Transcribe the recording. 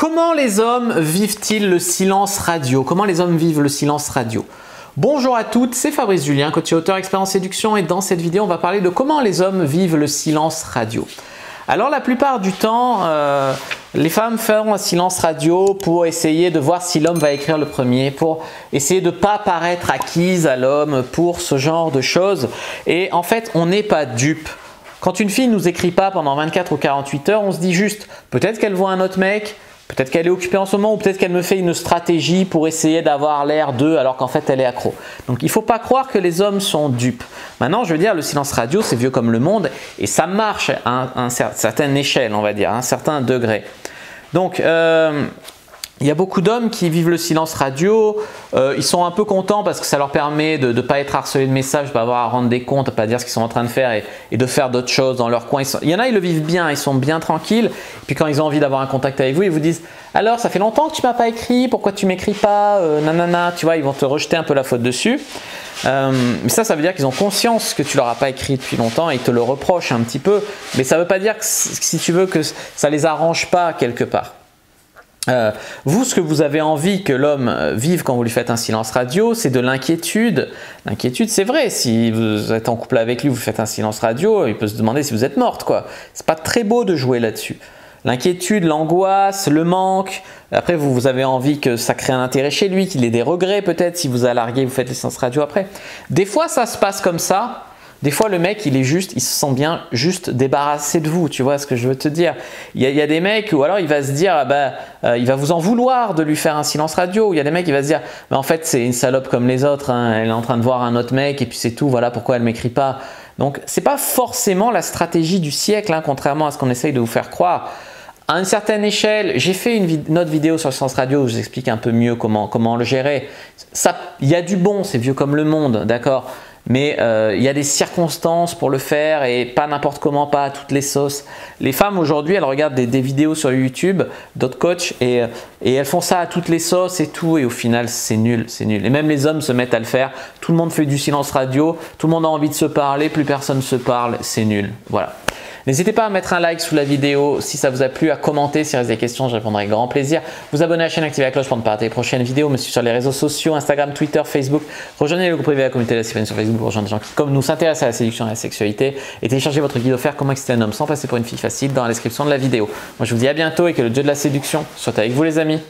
Comment les hommes vivent-ils le silence radio? Comment les hommes vivent le silence radio? Bonjour à toutes, c'est Fabrice Julien, coach et auteur expert en séduction, et dans cette vidéo, on va parler de comment les hommes vivent le silence radio. Alors la plupart du temps, les femmes font un silence radio pour essayer de voir si l'homme va écrire le premier, pour essayer de ne pas paraître acquise à l'homme, pour ce genre de choses. Et en fait, on n'est pas dupe. Quand une fille ne nous écrit pas pendant 24 ou 48 heures, on se dit juste, peut-être qu'elle voit un autre mec, peut-être qu'elle est occupée en ce moment, ou peut-être qu'elle me fait une stratégie pour essayer d'avoir l'air d'eux alors qu'en fait elle est accro. Donc il ne faut pas croire que les hommes sont dupes. Maintenant, je veux dire, le silence radio, c'est vieux comme le monde et ça marche à une certaine échelle, on va dire, à un certain degré. Donc, il y a beaucoup d'hommes qui vivent le silence radio, ils sont un peu contents parce que ça leur permet de ne pas être harcelés de messages, de ne pas avoir à rendre des comptes, de ne pas dire ce qu'ils sont en train de faire et de faire d'autres choses dans leur coin. Il y en a, ils le vivent bien, ils sont bien tranquilles. Et puis quand ils ont envie d'avoir un contact avec vous, ils vous disent « Alors, ça fait longtemps que tu ne m'as pas écrit, pourquoi tu ne m'écris pas nanana ?» Tu vois, ils vont te rejeter un peu la faute dessus. Mais ça veut dire qu'ils ont conscience que tu leur as pas écrit depuis longtemps et ils te le reprochent un petit peu. Mais ça ne veut pas dire que, si tu veux, que ça les arrange pas quelque part. Vous, ce que vous avez envie que l'homme vive quand vous lui faites un silence radio, c'est de l'inquiétude. L'inquiétude, c'est vrai. Si vous êtes en couple avec lui, vous faites un silence radio, il peut se demander si vous êtes morte, quoi. C'est pas très beau de jouer là-dessus. L'inquiétude, l'angoisse, le manque. Après, vous avez envie que ça crée un intérêt chez lui, qu'il ait des regrets peut-être si vous a largué, vous faites le silence radio après. Des fois, ça se passe comme ça. Des fois, le mec, il se sent bien juste débarrassé de vous, tu vois ce que je veux te dire. Il y a des mecs où alors il va se dire, il va vous en vouloir de lui faire un silence radio. Il y a des mecs qui vont se dire, mais en fait, c'est une salope comme les autres, hein. Elle est en train de voir un autre mec et puis c'est tout, voilà pourquoi elle ne m'écrit pas. Donc, ce n'est pas forcément la stratégie du siècle, hein, contrairement à ce qu'on essaye de vous faire croire. À une certaine échelle, j'ai fait une autre vidéo sur le silence radio où je vous explique un peu mieux comment le gérer. Il y a du bon, c'est vieux comme le monde, d'accord ? Mais il y a des circonstances pour le faire et pas n'importe comment, pas à toutes les sauces. Les femmes aujourd'hui, elles regardent des vidéos sur YouTube d'autres coachs et elles font ça à toutes les sauces et tout, et au final c'est nul, c'est nul. Et même les hommes se mettent à le faire, tout le monde fait du silence radio, tout le monde a envie de se parler, plus personne ne se parle, c'est nul. Voilà. N'hésitez pas à mettre un like sous la vidéo si ça vous a plu, à commenter s'il reste des questions, je répondrai avec grand plaisir. Vous abonner à la chaîne, activer la cloche pour ne pas rater les prochaines vidéos. Me suivre sur les réseaux sociaux, Instagram, Twitter, Facebook. Rejoignez le groupe privé de la communauté de la Sylvaine sur Facebook pour rejoindre des gens qui, comme nous, s'intéressent à la séduction et à la sexualité. Et téléchargez votre guide offert Comment exciter un homme sans passer pour une fille facile dans la description de la vidéo. Moi je vous dis à bientôt et que le dieu de la séduction soit avec vous les amis.